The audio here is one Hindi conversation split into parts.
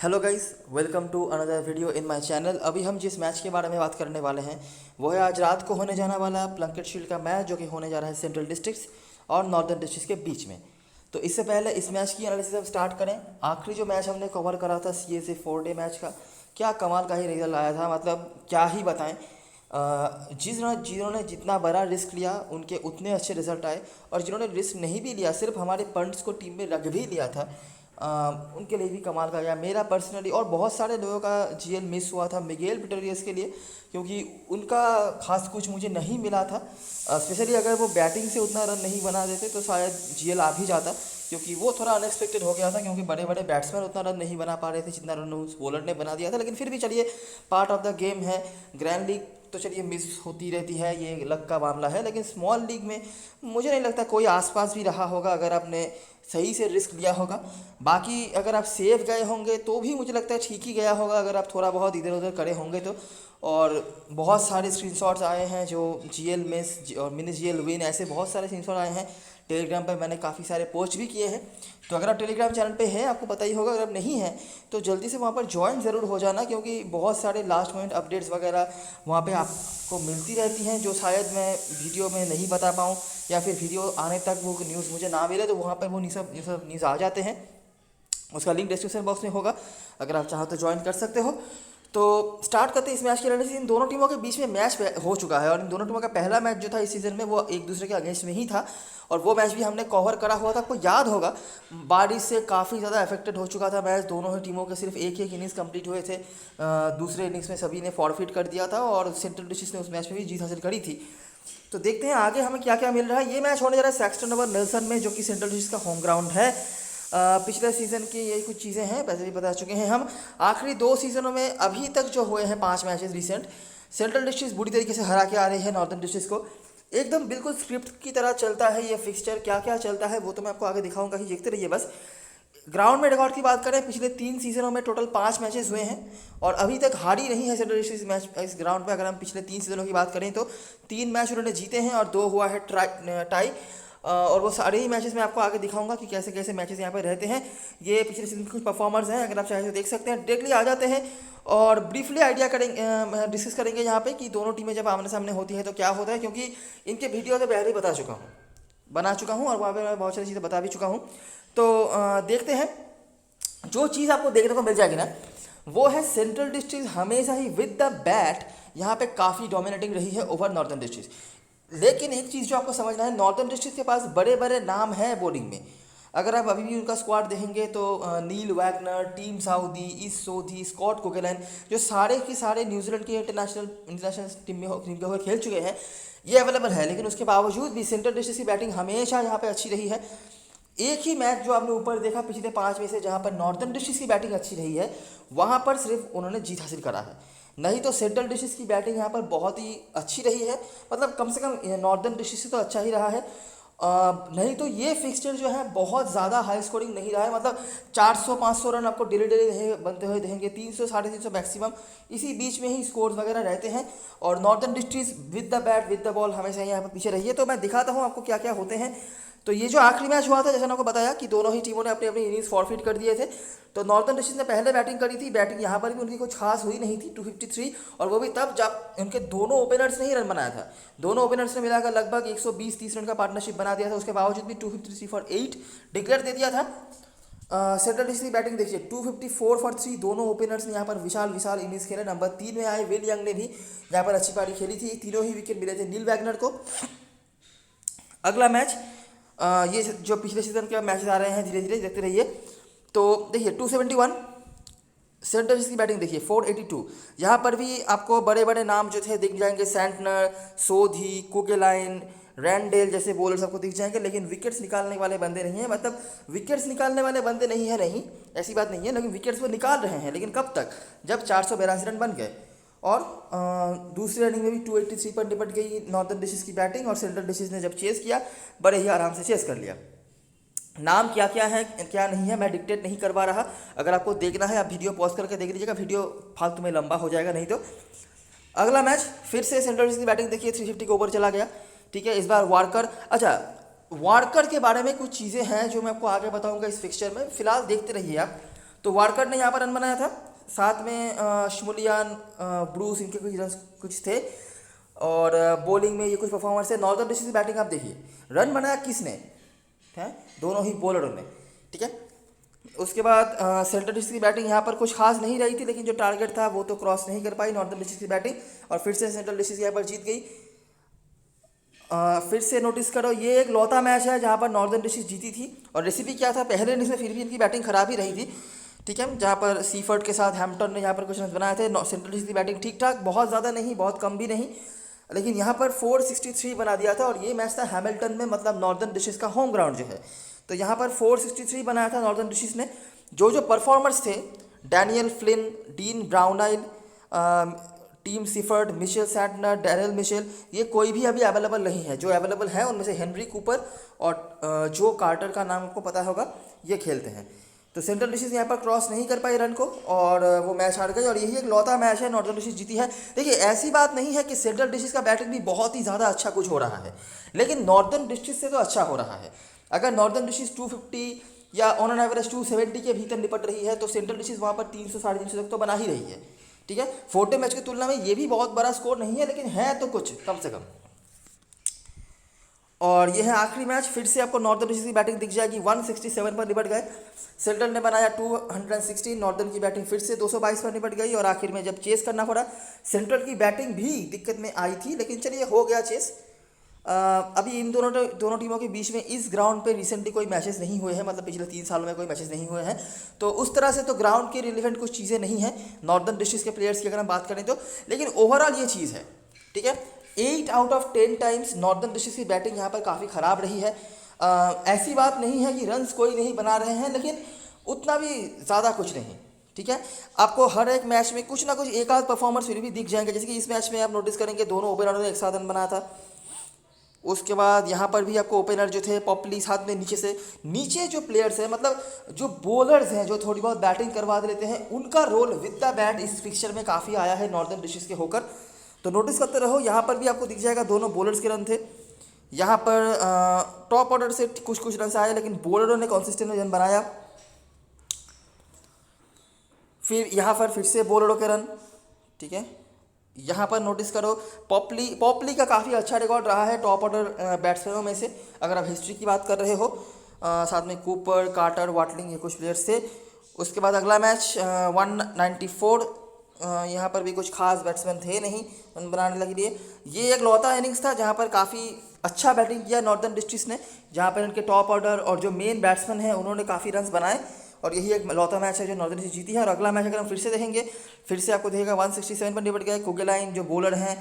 Hello guys, welcome to another video in my channel. अभी हम जिस मैच के बारे में बात करने वाले हैं वो है आज रात को होने जाने वाला प्लंकेट शील्ड का मैच, जो कि होने जा रहा है सेंट्रल डिस्ट्रिक्ट्स और नॉर्दर्न डिस्ट्रिक्ट्स के बीच में। तो इससे पहले इस मैच की एनालिसिस हम स्टार्ट करें। आखिरी जो मैच हमने कवर करा था CSA 4 डे मैच का, क्या कमाल का ही रिजल्ट आया था। मतलब क्या ही बताएं। जिन्होंने जितना बड़ा रिस्क लिया उनके उतने अच्छे रिजल्ट आए, और जिन्होंने रिस्क नहीं भी लिया, सिर्फ हमारे पंट्स को टीम में रख भी लिया था, उनके लिए भी कमाल का गया। मेरा पर्सनली और बहुत सारे लोगों का GL मिस हुआ था मिगेल पिटोरियस के लिए, क्योंकि उनका खास कुछ मुझे नहीं मिला था। स्पेशली अगर वो बैटिंग से उतना रन नहीं बना देते तो शायद GL आ भी जाता, क्योंकि वो थोड़ा अनएक्सपेक्टेड हो गया था, क्योंकि बड़े बड़े बैट्समैन उतना रन नहीं बना पा रहे थे जितना रन उस बॉलर ने बना दिया था। लेकिन फिर भी चलिए, पार्ट ऑफ द गेम है। ग्रैंड लीग तो चलिए मिस होती रहती है, ये लक का मामला है। लेकिन स्मॉल लीग में मुझे नहीं लगता कोई आसपास भी रहा होगा अगर आपने सही से रिस्क लिया होगा। बाकी अगर आप सेफ गए होंगे तो भी मुझे लगता है ठीक ही गया होगा, अगर आप थोड़ा बहुत इधर उधर करे होंगे तो। और बहुत सारे स्क्रीनशॉट्स आए हैं जो GL मिस और मिनी GL विन, ऐसे बहुत सारे स्क्रीनशॉट आए हैं। टेलीग्राम पर मैंने काफ़ी सारे पोस्ट भी किए हैं। तो अगर आप टेलीग्राम चैनल पे हैं आपको पता ही होगा, अगर आप नहीं हैं तो जल्दी से वहाँ पर ज्वाइन ज़रूर हो जाना, क्योंकि बहुत सारे लास्ट मोमेंट अपडेट्स वगैरह वहाँ पे आपको मिलती रहती हैं, जो शायद मैं वीडियो में नहीं बता पाऊँ, या फिर वीडियो आने तक वो न्यूज़ मुझे ना मिले तो वहाँ पर वो ये सब न्यूज़ आ जाते हैं। उसका लिंक डिस्क्रिप्शन बॉक्स में होगा, अगर आप चाहो तो ज्वाइन कर सकते हो। तो स्टार्ट करते हैं इस मैच की एनालिसिस। इन दोनों टीमों के बीच में मैच हो चुका है, और इन दोनों टीमों का पहला मैच जो था इस सीज़न में वो एक दूसरे के अगेंस्ट में ही था, और वो मैच भी हमने कवर करा हुआ था। आपको याद होगा, बारिश से काफ़ी ज़्यादा अफेक्टेड हो चुका था मैच। दोनों ही टीमों के सिर्फ एक एक इनिंग्स कंप्लीट हुए थे। दूसरे इनिंग्स में सभी ने फॉरफिट कर दिया था, और सेंट्रल डिस्ट्रिक्ट्स ने उस मैच में भी जीत हासिल करी थी। तो देखते हैं आगे हमें क्या क्या मिल रहा है। ये मैच होने जा रहा है सैक्सटन ओवर नेल्सन में, जो कि सेंट्रल डिस्ट्रिक्ट्स का होम ग्राउंड है। पिछले सीज़न की यही कुछ चीज़ें हैं, वैसे भी बता चुके हैं हम। आखिरी 2 सीज़नों में अभी तक जो हुए हैं 5 मैचेस रिसेंट, सेंट्रल डिस्ट्रिक्ट्स बुरी तरीके से हरा के आ रही है नॉर्दर्न डिस्ट्रिक्ट्स को। एकदम बिल्कुल स्क्रिप्ट की तरह चलता है ये फिक्सचर। क्या क्या चलता है वो तो मैं आपको आगे दिखाऊंगा ही, देखते रहिए बस। ग्राउंड में रिकॉर्ड की बात करें, पिछले 3 सीजनों में टोटल 5 मैचेस हुए हैं, और अभी तक हारी नहीं है सेंट्रल डिस्ट्रिक्ट्स मैच इस ग्राउंड पे। अगर हम पिछले 3 सीजनों की बात करें तो 3 मैच उन्होंने जीते हैं और 2 हुआ है टाई। और वो सारे ही मैचेस मैं आपको आगे दिखाऊंगा कि कैसे कैसे मैचेस यहाँ पर रहते हैं। ये पिछले सीजन के कुछ परफॉर्मर्स हैं, अगर आप चाहें तो देख सकते हैं। डायरेक्टली आ जाते हैं और ब्रीफली आइडिया करेंगे, डिस्कस करेंगे यहाँ पे कि दोनों टीमें जब आमने सामने होती है तो क्या होता है, क्योंकि इनके वीडियो तो पहले ही बना चुका हूँ और वहाँ पर मैं बहुत सारी चीज़ें बता भी चुका हूँ। तो देखते हैं। जो चीज़ आपको देखने को मिल जाएगी ना, वो है सेंट्रल डिस्ट्रिक्ट हमेशा ही विद द बैट यहाँ पे काफ़ी डोमिनेटिंग रही है ओवर नॉर्दर्न डिस्ट्रिक्ट। लेकिन एक चीज़ जो आपको समझना है, नॉर्दर्न डिस्ट्रिक्ट के पास बड़े बड़े नाम हैं बॉलिंग में। अगर आप अभी भी उनका स्क्वाड देखेंगे तो Neil Wagner, Tim Southee, Ish Sodhi, Scott Kuggeleijn, जो सारे के सारे न्यूजीलैंड के इंटरनेशनल टीम के होकर खेल चुके हैं, ये अवेलेबल है। लेकिन उसके बावजूद भी सेंट्रल डिस्ट्रिक्ट की बैटिंग हमेशा यहाँ पे अच्छी रही है। एक ही मैच जो आपने ऊपर देखा पिछले 5 में से, जहाँ पर नॉर्दर्न डिस्ट्रिक्ट्स की बैटिंग अच्छी रही है, वहाँ पर सिर्फ उन्होंने जीत हासिल करा है। नहीं तो सेंट्रल डिस्ट्रिक्ट्स की बैटिंग यहाँ पर बहुत ही अच्छी रही है। मतलब कम से कम नॉर्दर्न डिस्ट्रिक्ट से तो अच्छा ही रहा है। नहीं तो ये फिक्सचर जो है बहुत ज़्यादा हाई स्कोरिंग नहीं रहा है। मतलब 400-500 रन आपको डेली डेली बनते हुए देखेंगे, 300-350 मैक्सिमम, इसी बीच में ही स्कोर्स वगैरह रहते हैं। और northern districts with the bat with the ball हमेशा यहाँ पर पीछे रही है। तो मैं दिखाता हूँ आपको क्या क्या होते हैं। तो ये जो आखिरी मैच हुआ था, जैसे मैंने आपको बताया कि दोनों ही टीमों ने अपनी अपनी इनिंग्स फॉरफिट कर दिए थे। तो नॉर्दर्न डिस्ट्रिक्ट ने पहले बैटिंग करी थी। बैटिंग यहाँ पर भी उनकी कुछ खास हुई नहीं थी, 253, और वो भी तब जब उनके दोनों ओपनर्स ने ही रन बनाया था। दोनों ओपनर्स ने मिलाकर लगभग 120-30 रन का पार्टनरशिप बना दिया था। उसके बावजूद भी 253 फॉर 8 डिक्लेयर दे दिया था। सेंट्रल डिस्ट्रिक्ट की बैटिंग देखिए, 254 फॉर 3, दोनों ओपनर्स ने यहाँ पर विशाल विशाल इनिंग्स खेले। नंबर 3 में आए विल यंग ने भी यहाँ पर अच्छी पारी खेली थी। तीनों ही विकेट मिले थे नील वैगनर को। अगला मैच, ये जो पिछले सीजन के मैचेस आ रहे हैं, धीरे धीरे देखते रहिए। तो देखिए 271 सेंट्रल डिस्ट्रिक्ट की बैटिंग देखिए, 482। यहाँ पर भी आपको बड़े बड़े नाम जो थे दिख जाएंगे, सैंटनर, सोधी, कुकेलाइन, रैंडेल जैसे बॉलर्स आपको दिख जाएंगे। लेकिन विकेट्स निकालने वाले बंदे नहीं हैं। मतलब विकेट्स निकालने वाले बंदे नहीं है, नहीं ऐसी बात नहीं है, लेकिन विकेट्स वो निकाल रहे हैं। लेकिन कब तक, जब 482 रन बन गए। और दूसरे इनिंग में भी 283 पर निपट गई नॉर्दर्न डिस्ट्रिक्ट की बैटिंग, और सेंट्रल डिस्ट्रिक्ट ने जब चेस किया बड़े ही आराम से चेस कर लिया। नाम क्या क्या है क्या नहीं है मैं डिक्टेट नहीं करवा रहा। अगर आपको देखना है आप वीडियो पॉज करके देख लीजिएगा, वीडियो फालतू में लंबा हो जाएगा नहीं तो। अगला मैच फिर से सेंट्रल डिस्ट्रिक्ट की बैटिंग देखिए, 350 के ऊपर चला गया। ठीक है, इस बार वार्कर, अच्छा वार्कर के बारे में कुछ चीज़ें हैं जो मैं आपको आगे बताऊंगा इस फिक्सचर में। फिलहाल देखते रहिए आप। तो वारकर ने यहाँ पर रन बनाया था, साथ में शमुलियान, ब्रूस, इनके कुछ रन कुछ थे, और बॉलिंग में ये कुछ परफॉर्मेंस है। नॉर्दर्न डिस्ट्रिक्ट की बैटिंग आप देखिए, रन बनाया किसने है, दोनों ही बॉलरों ने, ठीक है। उसके बाद सेंट्रल डिस्ट्रिक्ट की बैटिंग यहाँ पर कुछ खास नहीं रही थी, लेकिन जो टारगेट था वो तो क्रॉस नहीं कर पाई नॉर्दर्न डिस्ट्रिक्ट की बैटिंग, और फिर से सेंट्रल डिस्ट्रिक्ट यहाँ पर जीत गई। फिर से नोटिस करो, ये एक लौता मैच है जहाँ पर नॉर्दर्न डिस्ट्रिक्ट जीती थी, और रेसिपी क्या था, पहले इनिंग्स में फिर भी इनकी बैटिंग खराब ही रही थी, ठीक है, जहाँ पर सीफर्ट के साथ हैम्पटन ने यहाँ पर कुछ रन बनाए थे। सेंट्रल डिस्ट्रिक्ट की बैटिंग ठीक ठाक, बहुत ज़्यादा नहीं, बहुत कम भी नहीं, लेकिन यहाँ पर 463 बना दिया था, और ये मैच था हैमिल्टन में, मतलब नॉर्दर्न डिस्ट्रिक्ट का होम ग्राउंड जो है। तो यहाँ पर 463 बनाया था नॉर्दर्न डिस्ट्रिक्ट ने। जो परफॉर्मर्स थे, Daniel Flynn, Dean Brownlie, Tim Seifert, Mitchell Santner, Daryl Mitchell, ये कोई भी अभी अवेलेबल नहीं है। जो अवेलेबल है उनमें से हेनरी कूपर और जो कार्टर का नाम आपको पता होगा, ये खेलते हैं। तो सेंट्रल डिस्ट्रिक्ट यहाँ पर क्रॉस नहीं कर पाई रन को, और वो मैच हार गई, और यही एक लौता मैच है नॉर्दर्न डिस्ट्रिक्ट जीती है। देखिए, ऐसी बात नहीं है कि सेंट्रल डिस्ट्रिक्ट का बैटिंग भी बहुत ही ज़्यादा अच्छा कुछ हो रहा है, लेकिन नॉर्दर्न डिस्ट्रिक्ट से तो अच्छा हो रहा है। अगर नॉर्दर्न डिस्ट्रिक्ट 250 या ऑन एन एवरेज 270 के भीतर निपट रही है, तो सेंट्रल डिस्ट्रिक्ट वहाँ पर 300 साढ़े 300 तक तो बना ही रही है, ठीक है। 4 मैच की तुलना में ये भी बहुत बड़ा स्कोर नहीं है, लेकिन है तो कुछ कम से कम। और यह है आखिरी मैच, फिर से आपको नॉर्दर्न डिस्ट्रिक्ट की बैटिंग दिख जाएगी, 167 पर निपट गए। सेंट्रल ने बनाया 216, नॉर्दर्न की बैटिंग फिर से 222 पर निपट गई, और आखिर में जब चेस करना पड़ा, सेंट्रल की बैटिंग भी दिक्कत में आई थी, लेकिन चलिए हो गया चेस। अभी इन दोनों टीमों के बीच में इस ग्राउंड पे रिसेंटली कोई मैचेस नहीं हुए हैं, मतलब पिछले 3 सालों में कोई मैचेस नहीं हुए हैं, तो उस तरह से तो ग्राउंड के रिलेवेंट कुछ चीज़ें नहीं हैं नॉर्दर्न डिस्ट्रिक्ट के प्लेयर्स की अगर हम बात करें तो, लेकिन ओवरऑल ये चीज़ है, ठीक है। 8 out of 10 times northern district की बैटिंग यहाँ पर काफ़ी ख़राब रही है। ऐसी बात नहीं है कि रन्स कोई नहीं बना रहे हैं, लेकिन उतना भी ज़्यादा कुछ नहीं, ठीक है। आपको हर एक मैच में कुछ ना कुछ एक आध परफॉर्मर फिर भी दिख जाएंगे, जैसे कि इस मैच में आप नोटिस करेंगे दोनों ओपनरों ने एक साथ रन बनाया था। उसके बाद यहाँ पर भी आपको ओपनर जो थे पॉपली, साथ में नीचे जो प्लेयर्स हैं, मतलब जो बॉलर्स हैं जो थोड़ी बहुत बैटिंग करवा देते हैं, उनका रोल विद द बैट इस फिक्चर में काफ़ी आया है नॉर्दर्न डिस्ट्रिक्ट के होकर। तो नोटिस करते रहो, यहाँ पर भी आपको दिख जाएगा दोनों बॉलर्स के रन थे। यहाँ पर टॉप ऑर्डर से कुछ रन आए, लेकिन बॉलरों ने कंसिस्टेंट रन बनाया। फिर यहाँ पर फिर से बॉलरों के रन, ठीक है। यहाँ पर नोटिस करो, पॉपली का काफ़ी अच्छा रिकॉर्ड रहा है टॉप ऑर्डर बैट्समैनों में से, अगर आप हिस्ट्री की बात कर रहे हो। साथ में कूपर, कार्टर, वाटलिंग, ये कुछ प्लेयर्स थे। उसके बाद अगला मैच 194, यहाँ पर भी कुछ खास बैट्समैन थे नहीं रन बनाने के लिए। ये एक लौता इनिंग्स था जहाँ पर काफ़ी अच्छा बैटिंग किया नॉर्दर्न डिस्ट्रिक्ट ने, जहाँ पर इनके टॉप ऑर्डर और जो मेन बैट्समैन हैं उन्होंने काफ़ी रन बनाए, और यही एक लौता मैच है जो नॉर्दर्न डिस्ट्रिक्ट जीती है। और अगला मैच अगर हम फिर से देखेंगे, फिर से आपको देखेगा 167 पर निपट गए। कुगेलाइन जो बॉलर हैं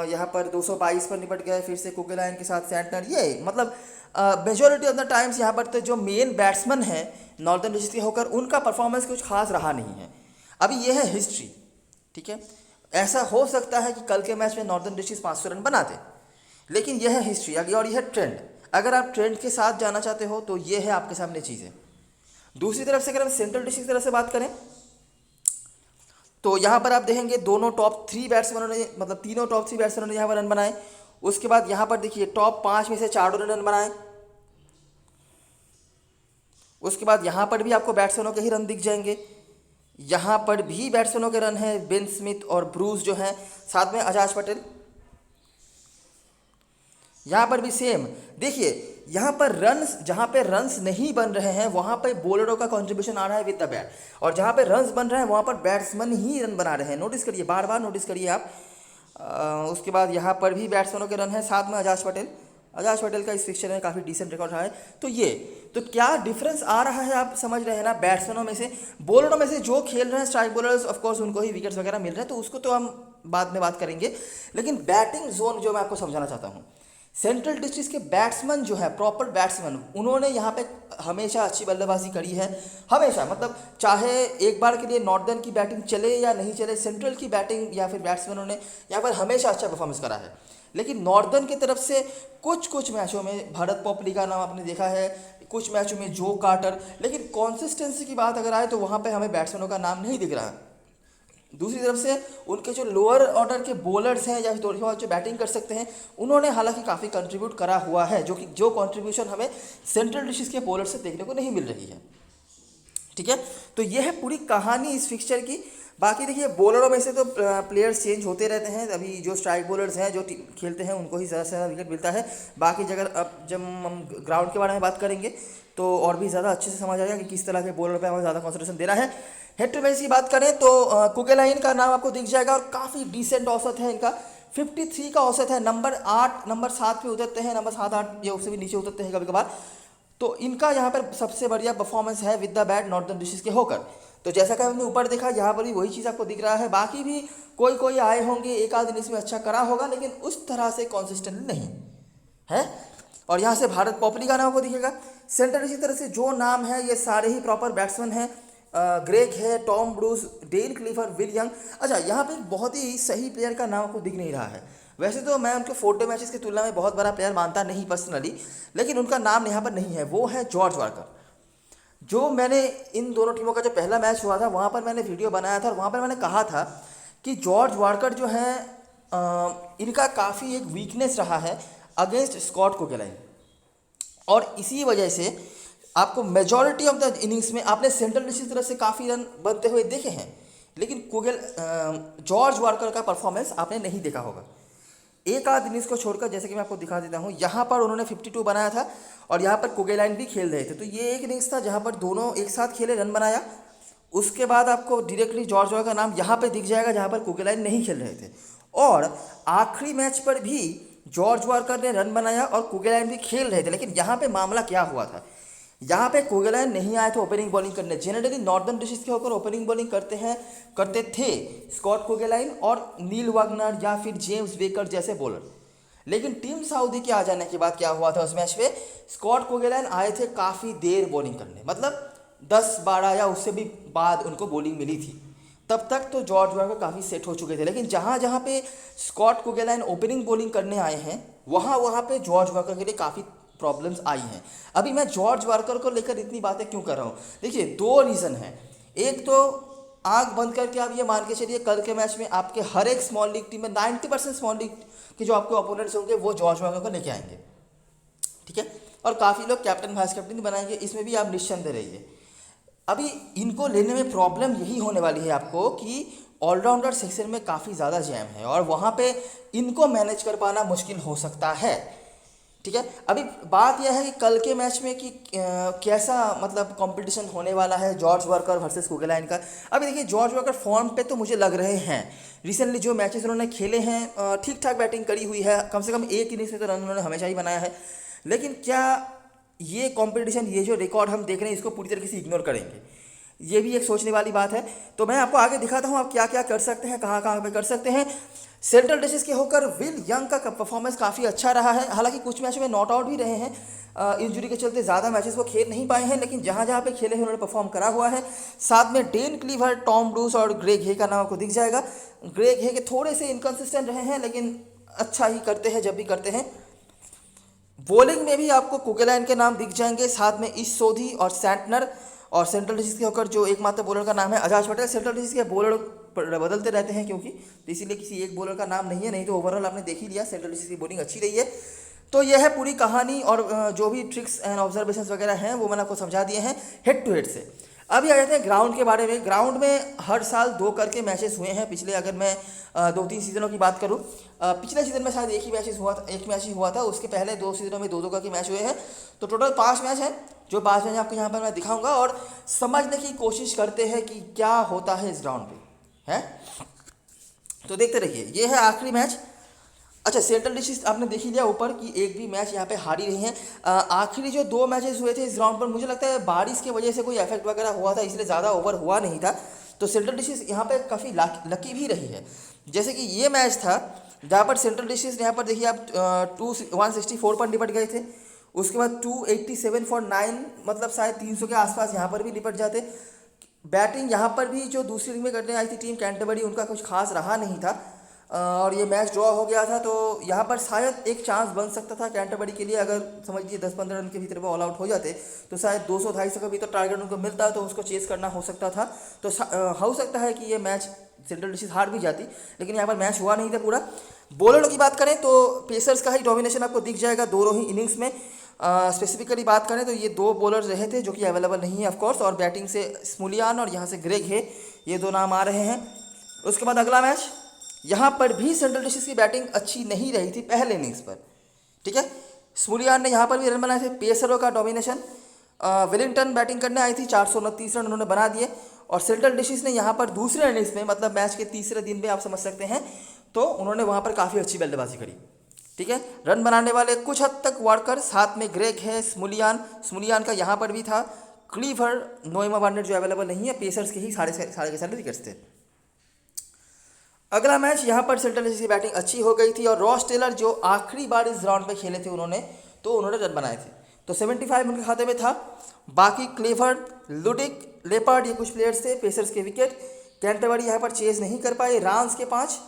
यहाँ पर 222 पर निपट गए, फिर से कुगेलाइन के साथ सैंटनर। ये मतलब मेजोरिटी ऑफ द टाइम्स यहाँ पर तो जो मेन बैट्समैन हैं नॉर्दर्न डिस्ट्रिक्ट के होकर, उनका परफॉर्मेंस कुछ खास रहा नहीं है। अभी ये है हिस्ट्री, ठीक है। ऐसा हो सकता है कि कल के मैच में नॉर्दर्न डिस्ट्रिक्ट 500 रन बना दे, लेकिन यह है हिस्ट्री और यह है ट्रेंड। अगर आप ट्रेंड के साथ जाना चाहते हो तो ये है आपके सामने चीज़ें। दूसरी तरफ से अगर हम सेंट्रल डिस्ट्रिक्ट की तरफ से बात करें, तो यहाँ पर आप देखेंगे दोनों टॉप 3 बैट्समैनों ने, मतलब तीनों टॉप 3 बैट्समैनों ने यहाँ पर रन बनाए। उसके बाद यहाँ पर देखिए टॉप 5 में से 4 ने रन बनाए। उसके बाद यहाँ पर भी आपको बैट्समैनों के ही रन दिख जाएंगे। यहाँ पर भी बैट्समैनों के रन हैं, बेन स्मिथ और ब्रूस जो हैं, साथ में अजाज पटेल। यहाँ पर भी सेम देखिए, यहाँ पर रन्स, जहाँ पे रन्स नहीं बन रहे हैं वहाँ पे बॉलरों का कंट्रीब्यूशन आ रहा है विद द बैट, और जहाँ पे रन्स बन रहे हैं वहाँ पर बैट्समैन ही रन बना रहे हैं। नोटिस करिए, बार बार नोटिस करिए आप। उसके बाद यहाँ पर भी बैट्समैनों के रन हैं, साथ में अजाज पटेल का इस फिक्चर में काफ़ी डिसेंट रिकॉर्ड रहा है। तो क्या डिफरेंस आ रहा है आप समझ रहे हैं ना। बैट्समैनों में से, बॉलरों में से जो खेल रहे हैं स्ट्राइक बॉलर्स, ऑफकोर्स उनको ही विकेट्स वगैरह मिल रहे हैं, तो उसको तो हम बाद में बात करेंगे। लेकिन बैटिंग जोन जो मैं आपको समझाना चाहता हूँ, सेंट्रल डिस्ट्रिक्ट के बैट्समैन जो है, प्रॉपर बैट्समैन, उन्होंने यहाँ पे हमेशा अच्छी बल्लेबाजी करी है, हमेशा। मतलब चाहे एक बार के लिए नॉर्दर्न की बैटिंग चले या नहीं चले, सेंट्रल की बैटिंग या फिर बैट्समैनों ने यहाँ पर हमेशा अच्छा परफॉर्मेंस करा है। लेकिन नॉर्दर्न की तरफ से कुछ मैचों में भरत पॉपली का नाम आपने देखा है, कुछ मैचों में जो कार्टर, लेकिन कॉन्सिस्टेंसी की बात अगर आए तो वहाँ पर हमें बैट्समैनों का नाम नहीं दिख रहा है। दूसरी तरफ से उनके जो लोअर ऑर्डर के बॉलर्स हैं या थोड़ी बहुत जो बैटिंग कर सकते हैं, उन्होंने हालांकि काफ़ी कंट्रीब्यूट करा हुआ है, जो कंट्रीब्यूशन हमें सेंट्रल डिस्ट्रिक्ट के बॉलर से देखने को नहीं मिल रही है। ठीक है, तो ये है पूरी कहानी इस फिक्सचर की। बाकी देखिए बॉलरों में से तो प्लेयर्स चेंज होते रहते हैं, अभी जो स्ट्राइक बॉलर्स हैं जो खेलते हैं उनको ही ज़्यादा से ज़्यादा विकेट मिलता है। बाकी जगह अब जब हम ग्राउंड के बारे में बात करेंगे तो और भी ज़्यादा अच्छे से समझ आएगा कि किस तरह के बॉलर पे हमें ज़्यादा कंसंट्रेशन देना है। हेड टू मैच की बात करें तो कुकेलाइन का नाम आपको दिख जाएगा और काफ़ी डिसेंट औसत है इनका, 53 का औसत है। नंबर 8 नंबर 7 पे उतरते हैं, नंबर 7 8 या उससे भी नीचे उतरते हैं कभी कभार। तो इनका यहाँ पर सबसे बढ़िया परफॉर्मेंस है with the bat northern district के होकर। तो जैसा कि हमने ऊपर देखा यहाँ पर भी वही चीज़ आपको दिख रहा है। बाकी भी कोई कोई आए होंगे, एक आध दिन इसमें अच्छा करा होगा, लेकिन उस तरह से कॉन्सिस्टेंट नहीं है। और यहाँ से भारत पॉपली का नाम आपको दिखेगा। सेंटर इसी तरह से जो नाम है ये सारे ही प्रॉपर बैट्समैन हैं। ग्रेग है, Tom Bruce, Dane Cleaver, Will Young. अच्छा, यहाँ पे एक बहुत ही सही प्लेयर का नाम आपको दिख नहीं रहा है। वैसे तो मैं उनको 4 मैचेस की तुलना में बहुत बड़ा प्लेयर मानता नहीं पर्सनली, लेकिन उनका नाम यहाँ पर नहीं है। वो है जॉर्ज वार्कर। जो मैंने इन दोनों टीमों का जो पहला मैच हुआ था वहाँ पर मैंने वीडियो बनाया था और वहाँ पर मैंने कहा था कि जॉर्ज वार्कर जो है इनका काफ़ी एक वीकनेस रहा है अगेंस्ट स्कॉट कुकेलाइन, और इसी वजह से आपको मेजॉरिटी ऑफ द इनिंग्स में आपने सेंट्रल डिस्ट्रिक्ट की तरफ से काफ़ी रन बनते हुए देखे हैं, लेकिन जॉर्ज वार्कर का परफॉर्मेंस आपने नहीं देखा होगा। एक आध इनिंग्स को छोड़कर, जैसे कि मैं आपको दिखा देता हूँ, यहाँ पर उन्होंने 52 बनाया था और यहाँ पर कुकेलाइन भी खेल रहे थे। तो ये एक इनिंग्स था जहाँ पर दोनों एक साथ खेले, रन बनाया। उसके बाद आपको डायरेक्टली जॉर्ज वार्कर का नाम यहाँ पे दिख जाएगा जहाँ पर कुकेलाइन नहीं खेल रहे थे। और आखिरी मैच पर भी जॉर्ज वार्कर ने रन बनाया और कुकेलाइन भी खेल रहे थे। लेकिन यहाँ पे मामला क्या हुआ था, यहाँ पे कुकेलाइन नहीं आए थे ओपनिंग बॉलिंग करने। जनरली नॉर्दर्न डिस्ट्रिक्ट के होकर ओपनिंग बॉलिंग करते थे स्कॉट कुकेलाइन और नील वागनर या फिर जेम्स बेकर जैसे बॉलर। लेकिन टीम साउदी के आ जाने के बाद क्या हुआ था उस मैच पे, स्कॉट कुकेलाइन आए थे काफ़ी देर बॉलिंग करने, मतलब 10-12 या उससे भी बाद उनको बॉलिंग मिली थी। तब तक तो जॉर्ज वार्कर काफ़ी सेट हो चुके थे। लेकिन जहाँ जहाँ पे स्कॉट कुकेलाइन ओपनिंग बॉलिंग करने आए हैं वहाँ वहाँ पे जॉर्ज वार्कर के लिए काफ़ी प्रॉब्लम्स आई हैं। अभी मैं जॉर्ज वार्कर को लेकर इतनी बातें क्यों कर रहा हूँ, देखिए 2 रीज़न है। एक तो आंख बंद करके आप ये मान के चलिए कल के मैच में आपके हर एक स्मॉल लीग टीम में 90% स्मॉल लीग के जो आपके ओपोनेंट्स होंगे वो जॉर्ज वार्कर को लेके आएंगे, ठीक है। और काफ़ी लोग कैप्टन वाइस कैप्टन बनाएंगे, इसमें भी आप निश्चिंत रहिए। अभी इनको लेने में प्रॉब्लम यही होने वाली है आपको कि ऑलराउंडर सेक्शन में काफ़ी ज़्यादा जैम है और वहाँ पे इनको मैनेज कर पाना मुश्किल हो सकता है, ठीक है। अभी बात यह है कि कल के मैच में कि कैसा मतलब कंपटीशन होने वाला है जॉर्ज वार्कर वर्सेस कुकेलाइन का। अभी देखिए जॉर्ज वार्कर फॉर्म पे तो मुझे लग रहे हैं, रिसेंटली जो मैचेस उन्होंने खेले हैं ठीक ठाक बैटिंग करी हुई है, कम से कम एक इनिंग्स में तो रन उन्होंने हमेशा ही बनाया है। लेकिन क्या ये कंपटीशन, ये जो रिकॉर्ड हम देख रहे हैं, इसको पूरी तरीके से इग्नोर करेंगे, ये भी एक सोचने वाली बात है। तो मैं आपको आगे दिखाता हूँ आप क्या क्या कर सकते हैं, कहाँ कहाँ पे कर सकते हैं। सेंट्रल डिस्ट्रिक्ट के होकर विल यंग का परफॉर्मेंस काफ़ी अच्छा रहा है। हालांकि कुछ मैचों में नॉट आउट भी रहे हैं, इंजरी के चलते ज़्यादा मैचेस वो खेल नहीं पाए हैं, लेकिन जहाँ जहाँ पे खेले हैं उन्होंने परफॉर्म करा हुआ है। साथ में डेन क्लीवर, टॉम ब्रूस और ग्रेग हे का नाम आपको दिख जाएगा। ग्रेग हे के थोड़े से इनकन्सिस्टेंट रहे हैं, लेकिन अच्छा ही करते हैं जब भी करते हैं। बॉलिंग में भी आपको कुकेलाइन के नाम दिख जाएंगे, साथ में ईश सोधी और सैंटनर। और सेंट्रल डिस्ट्रिक्ट के होकर जो एकमात्र बॉलर का नाम है अजाज पटेल। सेंट्रल डिस्ट्रिक्ट के बॉलर बदलते रहते हैं क्योंकि, तो इसीलिए किसी एक बॉलर का नाम नहीं है, नहीं तो ओवरऑल आपने देख ही लिया सेंट्रल डिस्ट्रिक्ट की बॉलिंग अच्छी रही है। तो यह है पूरी कहानी और जो भी ट्रिक्स एंड ऑब्जर्वेशंस वगैरह हैं वो मैंने आपको समझा दिए हैं हेड टू हेड से। अभी आ जाते हैं ग्राउंड के बारे में। ग्राउंड में हर साल 2 करके मैचेस हुए हैं पिछले, अगर मैं 2-3 सीजनों की बात करूं, पिछले सीजन में शायद एक मैच ही हुआ था, उसके पहले 2 सीजनों में 2-2 करके मैच हुए हैं। तो टोटल 5 मैच हैं, जो 5 मैच आपको यहाँ पर मैं दिखाऊंगा और समझने की कोशिश करते हैं कि क्या होता है इस ग्राउंड पे, है। तो देखते रहिए, ये है आखिरी मैच। अच्छा, सेंट्रल डिस्ट्रिक्ट आपने देख ही लिया ऊपर कि एक भी मैच यहाँ पे हारी रही हैं। आखिरी जो 2 मैचेस हुए थे इस ग्राउंड पर, मुझे लगता है बारिश की वजह से कोई इफेक्ट वगैरह हुआ था, इसलिए ज़्यादा ओवर हुआ नहीं था। तो सेंट्रल डिस्ट्रिक्ट यहाँ पे काफ़ी लकी भी रही है। जैसे कि ये मैच था जहाँ पर सेंट्रल डिस्ट्रिक्ट यहाँ पर देखिए आप 164 पर निपट गए थे। उसके बाद 287 फॉर 9, मतलब शायद 300 के आसपास यहाँ पर भी निपट जाते। बैटिंग यहाँ पर भी जो दूसरी इनिंग में करने आई थी टीम कैंटरबरी, उनका कुछ खास रहा नहीं था और ये मैच ड्रॉ हो गया था। तो यहाँ पर शायद एक चांस बन सकता था कैंटरबरी के लिए, अगर समझ लीजिए 10-15 रन के भीतर वो ऑल आउट हो जाते तो शायद 200-250 का भी तो टारगेट उनको मिलता, तो उसको चेस करना हो सकता था। तो हो सकता है कि ये मैच सेंट्रल डिस्ट्रिक्ट हार भी जाती, लेकिन यहाँ पर मैच हुआ नहीं था पूरा। बॉलरों की बात करें तो पेसर्स का ही डोमिनेशन आपको दिख जाएगा दोनों ही इनिंग्स में। स्पेसिफिकली बात करें तो ये दो बॉलर रहे थे जो कि अवेलेबल नहीं है ऑफकोर्स, और बैटिंग से स्मुलियान और यहाँ से ग्रेग है, ये दो नाम आ रहे हैं। उसके बाद अगला मैच, यहाँ पर भी सेंट्रल डिशेस की बैटिंग अच्छी नहीं रही थी पहले इनिंग्स पर, ठीक है। स्मुलियान ने यहाँ पर भी रन बनाए थे, पेसरों का डोमिनेशन। वेलिंगटन बैटिंग करने आई थी, 429 रन उन्होंने बना दिए, और सेंट्रल डिशेस ने यहाँ पर दूसरे इनिंग्स में, मतलब मैच के तीसरे दिन में आप समझ सकते हैं, तो उन्होंने वहाँ पर काफ़ी अच्छी बल्लेबाजी करी, ठीक है। रन बनाने वाले कुछ हद तक वार्कर, साथ में ग्रेग है, स्मुलियान का यहाँ पर भी था, क्लीवर, नोएमा बार्नेट जो अवेलेबल नहीं है, पेसर्स के ही सारे के सारे विकेट्स थे। अगला मैच, यहाँ पर सेंट्रल डिशेस की बैटिंग अच्छी हो गई थी, और रॉस टेलर जो आखिरी बार इस राउंड में खेले थे उन्होंने रन बनाए थे, तो 75 उनके खाते में था। बाकी क्लेवर, लुडिक, लेपर्ड, ये कुछ प्लेयर्स थे, पेसर्स के विकेट। कैंटरबरी यहाँ पर चेज नहीं कर पाए, रांस के 5,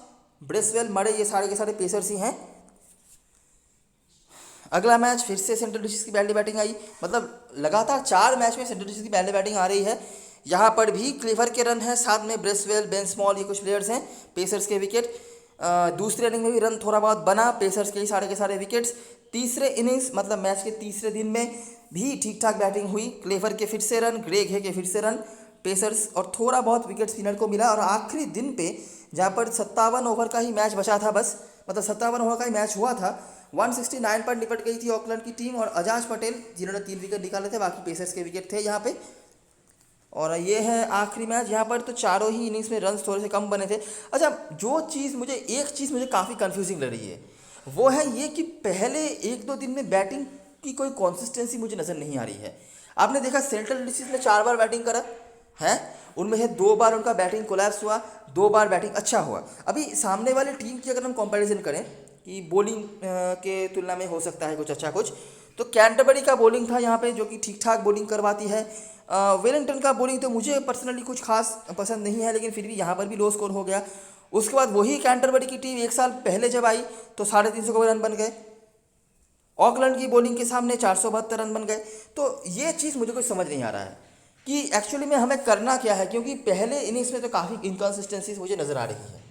ब्रेसवेल, मरे, ये सारे के सारे पेसर्स ही हैं। अगला मैच फिर से सेंट्रल डिशेस की पहली बैटिंग आई, मतलब लगातार 4 मैच में सेंट्रल डिशेस की पहली बैटिंग आ रही है। यहाँ पर भी क्लेवर के रन हैं, साथ में ब्रेसवेल, बेन स्मॉल, ये कुछ प्लेयर्स हैं, पेसर्स के विकेट। दूसरे इनिंग में भी रन थोड़ा बहुत बना, पेसर्स के ही सारे के सारे विकेट्स। तीसरे इनिंग्स मतलब मैच के तीसरे दिन में भी ठीक ठाक बैटिंग हुई, क्लेवर के फिर से रन, ग्रेग है के फिर से रन, पेसर्स और थोड़ा बहुत विकेट स्पिनर को मिला। और आखिरी दिन पे जहाँ पर 57 ओवर का ही मैच बचा था बस, मतलब 57 ओवर का ही मैच हुआ था, 169 पर निपट गई थी ऑकलैंड की टीम, और अजाज पटेल जिन्होंने 3 विकेट निकाले थे, बाकी पेसर्स के विकेट थे यहाँ पे। और ये है आखिरी मैच, यहाँ पर तो चारों ही इनिंग्स में रन्स थोड़े से कम बने थे। अच्छा, एक चीज़ मुझे काफ़ी कंफ्यूजिंग लग रही है, वो है ये कि पहले 1-2 दिन में बैटिंग की कोई कंसिस्टेंसी मुझे नज़र नहीं आ रही है। आपने देखा सेंट्रल डिस्ट्रिक्ट ने 4 बार बैटिंग करा है, उनमें से 2 बार उनका बैटिंग कोलैप्स हुआ, 2 बार बैटिंग अच्छा हुआ। अभी सामने वाले टीम की अगर हम कंपैरिजन करें कि बॉलिंग के तुलना में हो सकता है कुछ अच्छा कुछ, तो कैंटरबरी का बॉलिंग था यहाँ पे जो कि ठीक ठाक बॉलिंग करवाती है। वेलिंगटन का बॉलिंग तो मुझे पर्सनली कुछ खास पसंद नहीं है, लेकिन फिर भी यहाँ पर भी लो स्कोर हो गया। उसके बाद वही कैंटरबरी की टीम 1 साल पहले जब आई तो 350 रन बन गए, ऑकलैंड की बॉलिंग के सामने 472 रन बन गए। तो ये चीज़ मुझे कुछ समझ नहीं आ रहा है कि एक्चुअली में हमें करना क्या है, क्योंकि पहले इनिंग्स में तो काफ़ी इनकन्सिस्टेंसीज मुझे नज़र आ रही है,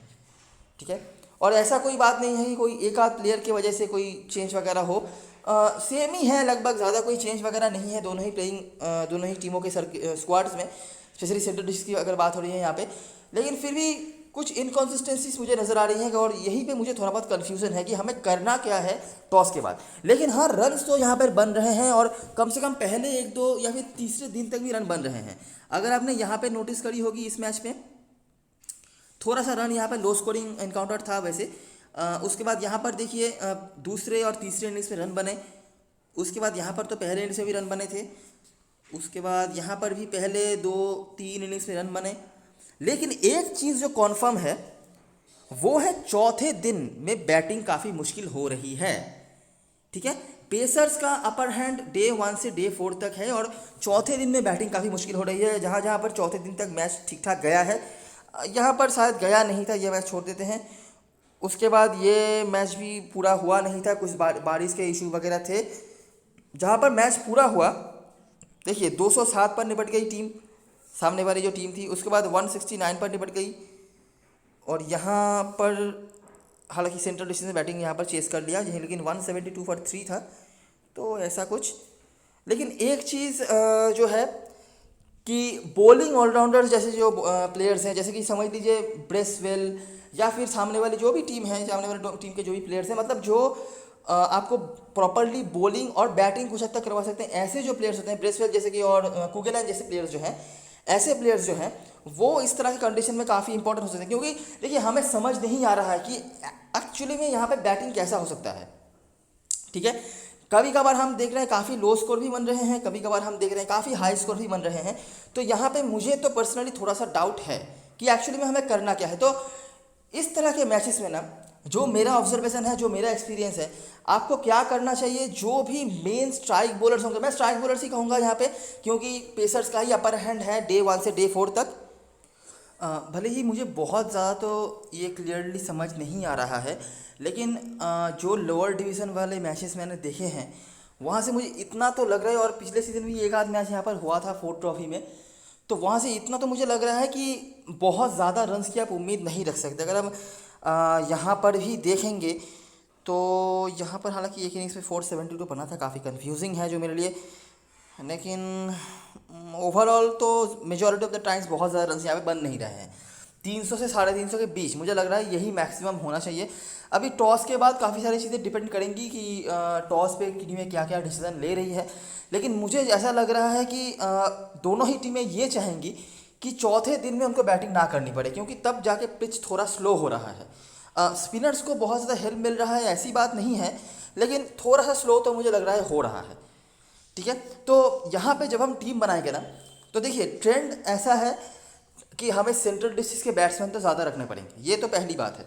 ठीक है। और ऐसा कोई बात नहीं है कि कोई एक आध प्लेयर की वजह से कोई चेंज वगैरह हो, सेम ही है लगभग, ज़्यादा कोई चेंज वगैरह नहीं है दोनों ही टीमों के स्क्वाड्स में, स्पेशली सेंट्रल डिस्ट्रिक्ट की अगर बात हो रही है यहाँ पे। लेकिन फिर भी कुछ इनकॉन्सिस्टेंसीज मुझे नज़र आ रही हैं, और यहीं पे मुझे थोड़ा बहुत कन्फ्यूज़न है कि हमें करना क्या है टॉस के बाद। लेकिन हाँ, रन्स तो यहाँ पर बन रहे हैं, और कम से कम पहले 1-2 या फिर तीसरे दिन तक भी रन बन रहे हैं। अगर आपने यहाँ पर नोटिस करी होगी, इस मैच में थोड़ा सा रन यहाँ पर लो स्कोरिंग एनकाउंटर था वैसे। उसके बाद यहाँ पर देखिए दूसरे और तीसरे इनिंग्स में रन बने, उसके बाद यहाँ पर तो पहले इनिंग्स में भी रन बने थे, उसके बाद यहाँ पर भी पहले 2-3 इनिंग्स में रन बने। लेकिन एक चीज़ जो कॉन्फर्म है वो है चौथे दिन में बैटिंग काफ़ी मुश्किल हो रही है, ठीक है। पेसर्स का अपर हैंड डे 1 से डे 4 तक है, और चौथे दिन में बैटिंग काफ़ी मुश्किल हो रही है। जहाँ जहाँ पर चौथे दिन तक मैच ठीक ठाक गया है, यहाँ पर शायद गया नहीं था, ये मैच छोड़ देते हैं। उसके बाद ये मैच भी पूरा हुआ नहीं था, कुछ बारिश के इशू वगैरह थे। जहाँ पर मैच पूरा हुआ, देखिए 207 पर निपट गई टीम, सामने वाली जो टीम थी। उसके बाद 169 पर निपट गई, और यहाँ पर हालांकि सेंट्रल डिस्ट्रिक्ट ने बैटिंग यहाँ पर चेस कर लिया, लेकिन 172 पर 3 था, तो ऐसा कुछ। लेकिन एक चीज़ जो है कि बॉलिंग ऑलराउंडर्स जैसे जो प्लेयर्स हैं, जैसे कि समझ लीजिए ब्रेसवेल, या फिर सामने वाली जो भी टीम है, सामने वाली टीम के जो भी प्लेयर्स हैं, मतलब जो आपको प्रॉपरली बॉलिंग और बैटिंग कुछ हद तक करवा सकते हैं, ऐसे जो प्लेयर्स होते हैं, ब्रेसवेल जैसे कि और कुगेलैंड जैसे प्लेयर्स जो हैं, ऐसे प्लेयर्स जो हैं वो इस तरह की कंडीशन में काफ़ी इंपॉर्टेंट हो सकते हैं। क्योंकि देखिए हमें समझ नहीं आ रहा है कि एक्चुअली में यहाँ पे बैटिंग कैसा हो सकता है, ठीक है। कभी कभार हम देख रहे हैं काफ़ी लो स्कोर भी बन रहे हैं, कभी कभार हम देख रहे हैं काफ़ी हाई स्कोर भी बन रहे हैं। तो यहाँ पे मुझे तो पर्सनली थोड़ा सा डाउट है कि एक्चुअली में हमें करना क्या है। तो इस तरह के मैचेस में ना, जो मेरा ऑब्जर्वेशन है, जो मेरा एक्सपीरियंस है, आपको क्या करना चाहिए, जो भी मेन स्ट्राइक बॉलर्स होंगे, मैं स्ट्राइक बॉलर्स ही कहूँगा यहाँ पे, क्योंकि पेसर्स का ही अपर हैंड है डे 1 से डे 4 तक। भले ही मुझे बहुत ज़्यादा तो ये क्लियरली समझ नहीं आ रहा है, लेकिन जो लोअर डिवीज़न वाले मैचेस मैंने देखे हैं वहाँ से मुझे इतना तो लग रहा है, और पिछले सीज़न भी एक आध मैच यहाँ पर हुआ था फोर्ट ट्रॉफी में, तो वहाँ से इतना तो मुझे लग रहा है कि बहुत ज़्यादा रन्स की आप उम्मीद नहीं रख सकते। अगर हम यहाँ पर भी देखेंगे तो यहाँ पर हालांकि एक इनिंग्स में 472 बना था, काफ़ी कंफ्यूजिंग है जो मेरे लिए, लेकिन ओवरऑल तो मेजॉरिटी ऑफ द टाइम्स बहुत ज़्यादा रन यहाँ पे बन नहीं रहे हैं। 300 से 350 के बीच मुझे लग रहा है यही मैक्सिमम होना चाहिए। अभी टॉस के बाद काफ़ी सारी चीज़ें डिपेंड करेंगी कि टॉस पे टीमें क्या क्या डिसीजन ले रही है, लेकिन मुझे ऐसा लग रहा है कि दोनों ही टीमें ये चाहेंगी कि चौथे दिन में उनको बैटिंग ना करनी पड़े, क्योंकि तब जाके पिच थोड़ा स्लो हो रहा है। स्पिनर्स को बहुत ज़्यादा हेल्प मिल रहा है ऐसी बात नहीं है, लेकिन थोड़ा सा स्लो तो मुझे लग रहा है हो रहा है। ठीक है, तो यहाँ पे जब हम टीम बनाएंगे ना, तो देखिए ट्रेंड ऐसा है कि हमें सेंट्रल डिस्ट्रिक्ट के बैट्समैन तो ज़्यादा रखने पड़ेंगे, ये तो पहली बात है।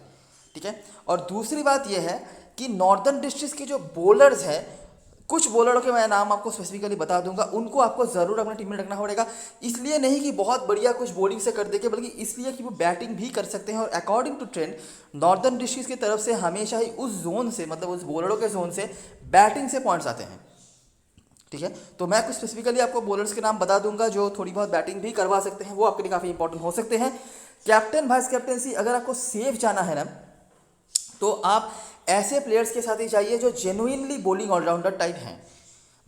ठीक है, और दूसरी बात ये है कि नॉर्दर्न डिस्ट्रिक्ट के जो बॉलर्स हैं, कुछ बॉलरों के मैं नाम आपको स्पेसिफिकली बता दूंगा, उनको आपको ज़रूर अपने टीम में रखना पड़ेगा। इसलिए नहीं कि बहुत बढ़िया कुछ बॉलिंग से कर देंगे, बल्कि इसलिए कि वो बैटिंग भी कर सकते हैं। और according to trend northern district की तरफ से हमेशा ही उस जोन से, मतलब उस बॉलरों के जोन से बैटिंग से पॉइंट्स आते हैं। ठीक है, तो मैं कुछ स्पेसिफिकली आपको बॉलर्स के नाम बता दूंगा जो थोड़ी बहुत बैटिंग भी करवा सकते हैं, वो आपके लिए काफ़ी इंपॉर्टेंट हो सकते हैं। कैप्टन वाइस कैप्टनसी अगर आपको सेफ जाना है ना, तो आप ऐसे प्लेयर्स के साथ ही जाइए जो जेन्युइनली बॉलिंग ऑलराउंडर टाइप हैं।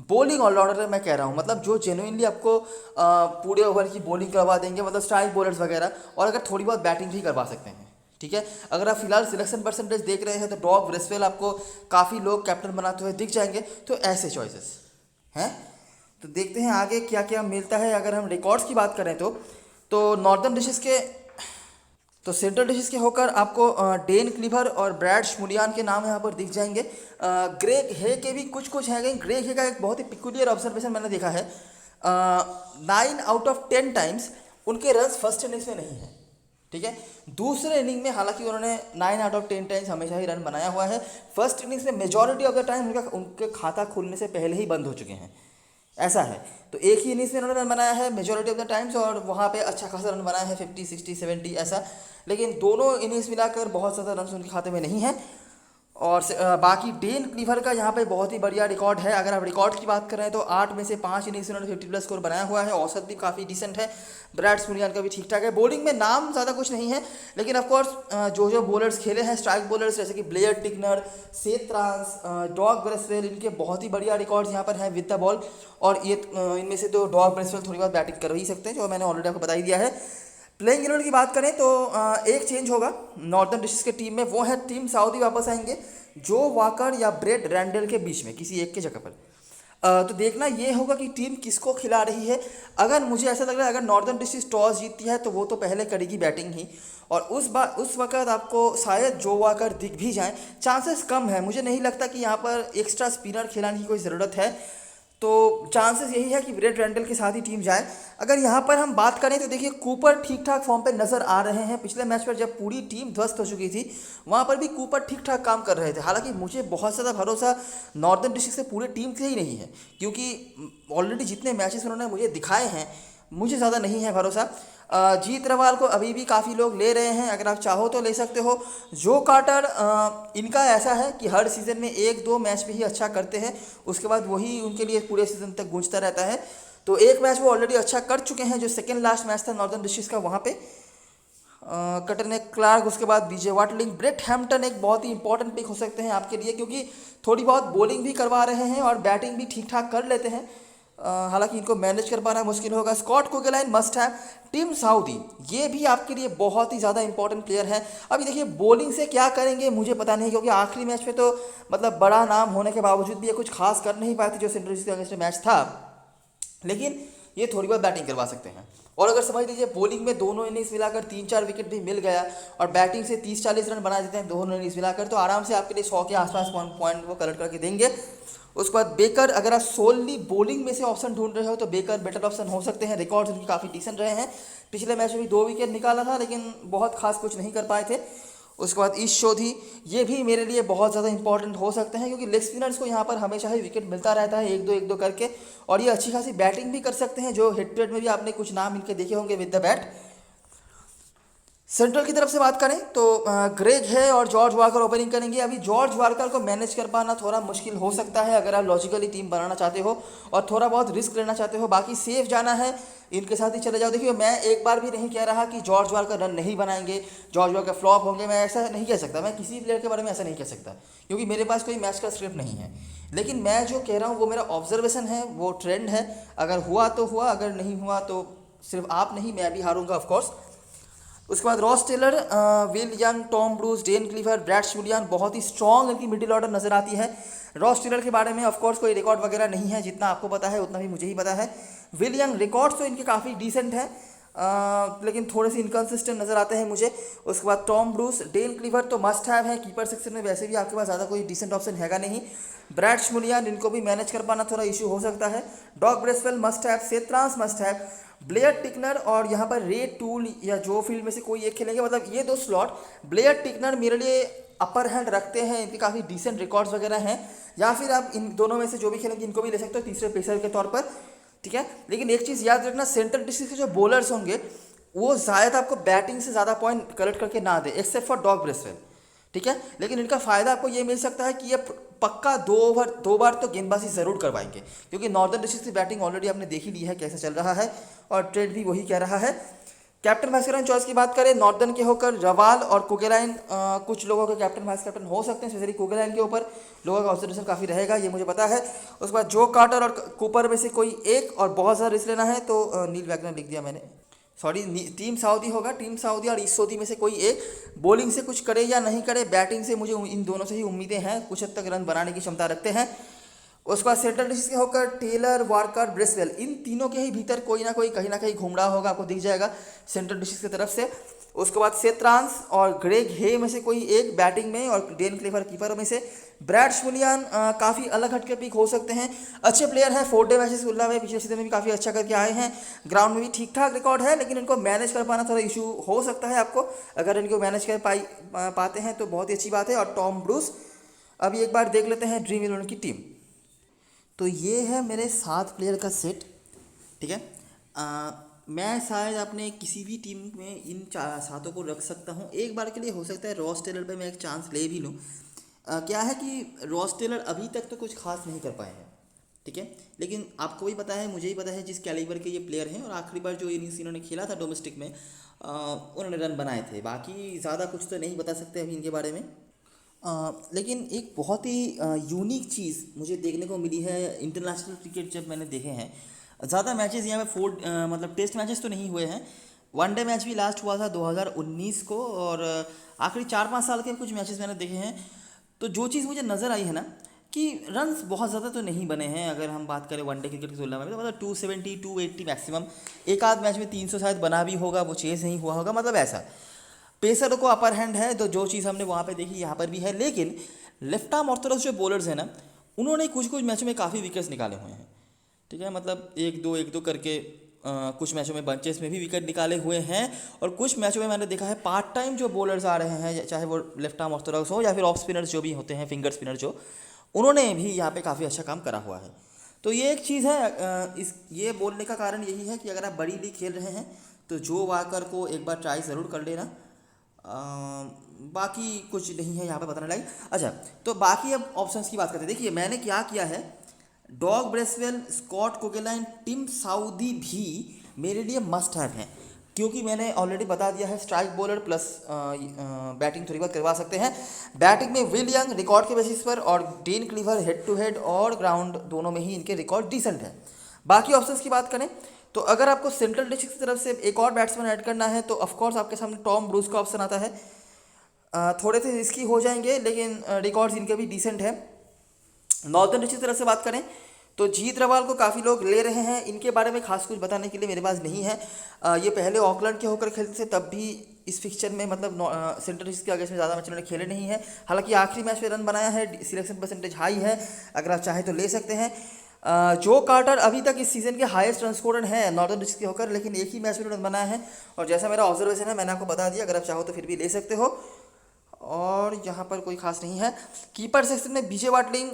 बॉलिंग ऑलराउंडर मैं कह रहा हूँ, मतलब जो जेन्युइनली आपको पूरे ओवर की बॉलिंग करवा देंगे, मतलब स्ट्राइक बॉलर्स वगैरह, और अगर थोड़ी बहुत बैटिंग भी करवा सकते हैं। ठीक है, अगर आप फिलहाल सिलेक्शन परसेंटेज देख रहे हैं तो डॉग ब्रेसवेल आपको काफ़ी लोग कैप्टन बनाते हुए दिख जाएंगे, तो ऐसे चॉइसेस हैं। तो देखते हैं आगे क्या क्या मिलता है। अगर हम रिकॉर्ड्स की बात करें तो नॉर्दर्न डिशेस के, तो सेंट्रल डिशेस के होकर आपको डेन क्लीवर और ब्रैड श्मूलियान के नाम यहाँ पर दिख जाएंगे। ग्रेग हे के भी कुछ कुछ हैं। ग्रेग हे का एक बहुत ही पिक्यूलियर ऑब्जर्वेशन मैंने देखा है, 9 आउट ऑफ 10 टाइम्स उनके रन फर्स्ट इनिंग्स में नहीं है। ठीक है, दूसरे इनिंग में हालांकि उन्होंने 9 आउट ऑफ 10 टाइम्स हमेशा ही रन बनाया हुआ है। फर्स्ट इनिंग्स में मेजॉरिटी ऑफ द टाइम उनके खाता खुलने से पहले ही बंद हो चुके हैं, ऐसा है। तो एक ही इनिंग्स में उन्होंने रन बनाया है मेजॉरिटी ऑफ द टाइम्स, और वहाँ पे अच्छा खासा रन बनाया है 50, 60, 70 ऐसा, लेकिन दोनों इनिंग्स मिलाकर बहुत ज़्यादा रन उनके खाते में नहीं है। और बाकी डेन क्लीवर का यहाँ पे बहुत ही बढ़िया रिकॉर्ड है। अगर आप रिकॉर्ड की बात करें तो 8 में से 5 इनिंग्स उन्होंने 50+ स्कोर बनाया हुआ है, औसत भी काफ़ी डिसेंट है। ब्रैड स्मूलियान का भी ठीक ठाक है। बॉलिंग में नाम ज़्यादा कुछ नहीं है, लेकिन ऑफकोर्स जो जो बॉलर्स खेले हैं स्ट्राइक बॉलर्स, जैसे कि Blair Tickner, Seth Rance, Doug Bracewell, इनके बहुत ही बढ़िया रिकॉर्ड्स यहाँ पर हैं विद द बॉल। और ये इनमें से तो डॉग ब्रेसवेल थोड़ी बहुत बैटिंग कर ही सकते हैं, जो मैंने ऑलरेडी आपको बता ही दिया है। प्लेइंग 11 की बात करें तो एक चेंज होगा नॉर्दर्न डिस्ट्रिक्ट के टीम में, वो है टीम साउदी वापस आएंगे जो वाकर या ब्रेड रैंडल के बीच में किसी एक के जगह पर। तो देखना ये होगा कि टीम किसको खिला रही है। अगर मुझे ऐसा लग रहा है अगर नॉर्दर्न डिस्ट्रिक्ट टॉस जीतती है तो वो तो पहले करेगी बैटिंग ही, और उस वक्त आपको शायद जो वाकर दिख भी जाए, चांसेस कम है। मुझे नहीं लगता कि यहाँ पर एक्स्ट्रा स्पिनर खिलाने की कोई ज़रूरत है, तो चांसेस यही है कि ब्रेड रैंडल के साथ ही टीम जाए। अगर यहाँ पर हम बात करें तो देखिए कूपर ठीक ठाक फॉर्म पे नज़र आ रहे हैं। पिछले मैच पर जब पूरी टीम ध्वस्त हो चुकी थी वहाँ पर भी कूपर ठीक ठाक काम कर रहे थे। हालांकि मुझे बहुत ज़्यादा भरोसा नॉर्दर्न डिस्ट्रिक्ट से पूरी टीम से ही नहीं है, क्योंकि ऑलरेडी जितने मैचेस उन्होंने मुझे दिखाए हैं मुझे ज़्यादा नहीं है भरोसा। जीत रवाल को अभी भी काफ़ी लोग ले रहे हैं, अगर आप चाहो तो ले सकते हो। जो कार्टर इनका ऐसा है कि हर सीज़न में 1-2 मैच में ही अच्छा करते हैं, उसके बाद वही उनके लिए पूरे सीज़न तक गूंजता रहता है। तो एक मैच वो ऑलरेडी अच्छा कर चुके हैं, जो सेकेंड लास्ट मैच था नॉर्दर्न डिस्ट्रिक्ट का, वहाँ पे कटरने क्लार्क, उसके बाद बीजे वाटलिंग, ब्रेट हैम्पटन एक बहुत ही इंपॉर्टेंट पिक हो सकते हैं आपके लिए, क्योंकि थोड़ी बहुत बॉलिंग भी करवा रहे हैं और बैटिंग भी ठीक ठाक कर लेते हैं। हालांकि इनको मैनेज कर पाना मुश्किल होगा। स्कॉट कोगेलाइन मस्ट है। टीम साउदी ये भी आपके लिए बहुत ही ज़्यादा इंपॉर्टेंट प्लेयर है। अभी देखिए बॉलिंग से क्या करेंगे मुझे पता नहीं, क्योंकि आखिरी मैच में तो मतलब बड़ा नाम होने के बावजूद भी ये कुछ खास कर नहीं पाए थे जो सेंट्रल डिस्ट्रिक्ट के अगेंस्ट मैच था, लेकिन ये थोड़ी बहुत बैटिंग करवा सकते हैं। और अगर समझ लीजिए बॉलिंग में दोनों इनिंग्स मिलाकर 3-4 विकेट भी मिल गया और बैटिंग से 30-40 रन बना देते हैं दोनों इनिंग्स मिलाकर, तो आराम से आपके लिए 100 के आसपास पॉइंट वो कलेक्ट करके देंगे। उसके बाद बेकर, अगर आप सोलली बॉलिंग में से ऑप्शन ढूंढ रहे हो तो बेकर बेटर ऑप्शन हो सकते हैं। रिकॉर्ड्स उनके काफ़ी डिसेंट रहे हैं। पिछले मैच में भी 2 विकेट निकाला था, लेकिन बहुत खास कुछ नहीं कर पाए थे। उसके बाद ईश चौधरी, ये भी मेरे लिए बहुत ज़्यादा इंपॉर्टेंट हो सकते हैं, क्योंकि लेग स्पिनर्स को यहाँ पर हमेशा ही विकेट मिलता रहता है 1-2 करके, और ये अच्छी खासी बैटिंग भी कर सकते हैं। जो हिट रेट में भी आपने कुछ नाम इनके देखे होंगे विद द बैट। सेंट्रल की तरफ से बात करें तो ग्रेग है और जॉर्ज वाकर ओपनिंग करेंगे। अभी जॉर्ज वाकर को मैनेज कर पाना थोड़ा मुश्किल हो सकता है अगर आप लॉजिकली टीम बनाना चाहते हो और थोड़ा बहुत रिस्क लेना चाहते हो, बाकी सेफ जाना है इनके साथ ही चले जाओ। देखिए मैं एक बार भी नहीं कह रहा कि जॉर्ज वाकर रन नहीं बनाएंगे, जॉर्ज वाकर फ्लॉप होंगे, मैं ऐसा नहीं कह सकता, मैं किसी प्लेयर के बारे में ऐसा नहीं कह सकता क्योंकि मेरे पास कोई मैच का स्क्रिप्ट नहीं है। लेकिन मैं जो कह रहा हूँ वो मेरा ऑब्जर्वेशन है, वो ट्रेंड है, अगर हुआ तो हुआ, अगर नहीं हुआ तो सिर्फ आप नहीं मैं भी हारूंगा ऑफकोर्स। उसके बाद Ross Taylor, Will Young, Tom Bruce, Dane Cleaver, Brad शूलियन, बहुत ही स्ट्रॉन्ग इनकी मिडिल ऑर्डर नजर आती है। रॉस टेलर के बारे में ऑफकोर्स कोई रिकॉर्ड वगैरह नहीं है, जितना आपको पता है उतना भी मुझे ही पता है। विल यंग रिकॉर्ड्स तो इनके काफ़ी डिसेंट हैं, लेकिन थोड़े से इनकन्सिस्टेंट नज़र आते हैं मुझे। उसके बाद टॉम ब्रूस, डेन क्लीवर तो मस्ट हैव है, कीपर सेक्शन में वैसे भी आपके पास ज़्यादा कोई डिसेंट ऑप्शन हैगा नहीं। ब्रैड शूलियन, इनको भी मैनेज कर पाना थोड़ा इशू हो सकता है। डॉग ब्रेसवेल मस्ट हैव, सेत्रांस मस्ट हैव, ब्लेयर टिकनर और यहाँ पर रे टूल या जो फील्ड में से कोई एक खेलेंगे, मतलब ये दो स्लॉट ब्लेयर टिकनर मेरे लिए अपर हैंड रखते हैं, इनके काफ़ी डिसेंट रिकॉर्ड्स वगैरह हैं, या फिर आप इन दोनों में से जो भी खेलेंगे इनको भी ले सकते हो तीसरे पेसर के तौर पर, ठीक है। लेकिन एक चीज़ याद रखना, सेंट्रल डिस्ट्रिक्ट के जो बॉलर्स होंगे वो शायद आपको बैटिंग से ज़्यादा पॉइंट कलेक्ट करके ना दे, एक्सेप्ट फॉर डॉग ब्रेसवेल, ठीक है। लेकिन इनका फ़ायदा आपको ये मिल सकता है कि ये पक्का 2 बार तो गेंदबाजी ज़रूर करवाएंगे, क्योंकि नॉर्दर्न डिस्ट्रिक्ट की बैटिंग ऑलरेडी आपने देख ही ली है कैसे चल रहा है और ट्रेंड भी वही कह रहा है। कैप्टन वाइस कैप्टन चॉइस की बात करें, नॉर्दर्न के होकर रवाल और कुगेलाइन कुछ लोगों के कैप्टन वाइस कैप्टन हो सकते हैं, स्पेशली कुगेलाइन के ऊपर लोगों का ऑब्जर्वेशन काफ़ी रहेगा, ये मुझे पता है। उसके बाद जो कार्टर और कूपर में से कोई एक और बहुत ज़्यादा रिस्क लेना है तो नील वैगनर लिख दिया मैंने, सॉरी टीम साउदी होगा, टीम साउदी और ईस्ट सऊदी में से कोई एक। बॉलिंग से कुछ करे या नहीं करे, बैटिंग से मुझे इन दोनों से ही उम्मीदें हैं, कुछ हद तक रन बनाने की क्षमता रखते हैं। उसके बाद सेंट्रल डिस्ट्रिक्ट के होकर टेलर, वार्कर, ब्रेसवेल, इन तीनों के ही भीतर कोई ना कोई कहीं ना कहीं घूम रहा होगा, आपको दिख जाएगा सेंट्रल डिस्ट्रिक्ट की तरफ से। उसके बाद सेत्रांस और ग्रेग हे में से कोई एक बैटिंग में और डेन क्लेवर कीपर में से। ब्रैड शूलियन काफ़ी अलग हटके पिक हो सकते हैं, अच्छे प्लेयर हैं, 4 डे मैचेस उल्ला में पिछले सीजन में भी काफ़ी अच्छा करके आए हैं, ग्राउंड में भी ठीक ठाक रिकॉर्ड है, लेकिन इनको मैनेज कर पाना थोड़ा इशू हो सकता है आपको। अगर इनको मैनेज कर पाते हैं तो बहुत ही अच्छी बात है। और टॉम ब्रूस, अभी एक बार देख लेते हैं ड्रीम 11 की टीम। तो ये है मेरे 7 प्लेयर का सेट, ठीक है। मैं शायद अपने किसी भी टीम में इन 7 को रख सकता हूँ, एक बार के लिए हो सकता है रॉस टेलर पे मैं एक चांस ले भी लूँ। क्या है कि रॉस टेलर अभी तक तो कुछ खास नहीं कर पाए हैं, ठीक है, लेकिन आपको भी पता है, मुझे ही पता है जिस कैलिबर के ये प्लेयर हैं, और आखिरी बार जो इनिंग्स इन्होंने खेला था डोमेस्टिक में उन्होंने रन बनाए थे, बाकी ज़्यादा कुछ तो नहीं बता सकते अभी इनके बारे में। लेकिन एक बहुत ही यूनिक चीज़ मुझे देखने को मिली है इंटरनेशनल क्रिकेट जब मैंने देखे हैं, ज़्यादा मैचेस यहाँ पे 4 मतलब टेस्ट मैचेस तो नहीं हुए हैं, वनडे मैच भी लास्ट हुआ था 2019 को, और आखिरी 4-5 साल के कुछ मैचेस मैंने देखे हैं। तो जो चीज़ मुझे नज़र आई है ना कि रन्स बहुत ज़्यादा तो नहीं बने हैं, अगर हम बात करें वनडे क्रिकेट की तुलना में, तो मतलब 270 280 मैक्सिमम, एक आध मैच में 300 शायद बना भी होगा, वो चेज़ नहीं हुआ होगा, मतलब ऐसा पेसर को अपर हैंड है, तो जो चीज़ हमने वहाँ पे देखी यहाँ पर भी है। लेकिन लेफ्ट आर्म ऑर्थोडॉक्स जो बॉलर्स हैं ना, उन्होंने कुछ कुछ मैचों में काफ़ी विकेट्स निकाले हुए हैं, ठीक है, मतलब 1-2 करके कुछ मैचों में बंचेस में भी विकेट निकाले हुए हैं, और कुछ मैचों में मैंने देखा है पार्ट टाइम जो बॉलर्स आ रहे हैं, चाहे वो लेफ्ट आर्म ऑर्थोडॉक्स हो या फिर ऑफ स्पिनर्स जो भी होते हैं, फिंगर स्पिनर जो, उन्होंने भी यहाँ पे काफ़ी अच्छा काम करा हुआ है। तो ये एक चीज़ है, इस ये बोलने का कारण यही है कि अगर आप बड़ी लीग खेल रहे हैं तो जो वाकर को एक बार ट्राई ज़रूर कर लेना, बाकी कुछ नहीं है यहाँ पे बताने लायक। अच्छा, तो बाकी अब ऑप्शंस की बात करते हैं। देखिए मैंने क्या किया है, Doug Bracewell, Scott Kuggeleijn, Tim Southee भी मेरे लिए मस्ट हैव हैं, क्योंकि मैंने ऑलरेडी बता दिया है स्ट्राइक बॉलर प्लस बैटिंग थोड़ी बहुत करवा सकते हैं। बैटिंग में विल यंग रिकॉर्ड के बेसिस पर, और Dane Cleaver head to head और ग्राउंड दोनों में ही इनके रिकॉर्ड डिसेंट है। बाकी ऑप्शंस की बात करें तो अगर आपको सेंट्रल डिस्ट्रिक्ट की तरफ से एक और बैट्समैन ऐड करना है तो ऑफकोर्स आपके सामने टॉम ब्रूस का ऑप्शन आता है। थोड़े से रिस्की हो जाएंगे, लेकिन रिकॉर्ड्स इनके भी डिसेंट है। नॉर्दर्न डिस्ट्रिक्ट की तरफ से बात करें तो जीत रवाल को काफ़ी लोग ले रहे हैं, इनके बारे में खास कुछ बताने के लिए मेरे पास नहीं है। ये पहले ऑकलैंड के होकर खेलते थे, तब भी इस फिक्चर में मतलब सेंट्रल डिस्ट्रिक्ट के अगेंस्ट में ज़्यादा मैच उन्होंने खेले नहीं है, हालांकि आखिरी मैच में रन बनाया है, सिलेक्शन परसेंटेज हाई है, अगर आप चाहें तो ले सकते हैं। जो कार्टर अभी तक इस सीज़न के हाईएस्ट रन स्कोरर हैं नॉर्दर्न डिस्ट्रिक्ट के होकर, लेकिन एक ही मैच में रन बनाया है, और जैसा मेरा ऑब्जर्वेशन है मैंने आपको बता दिया, अगर आप चाहो तो फिर भी ले सकते हो। और यहाँ पर कोई खास नहीं है। कीपर सेक्शन में बीजे वाटलिंग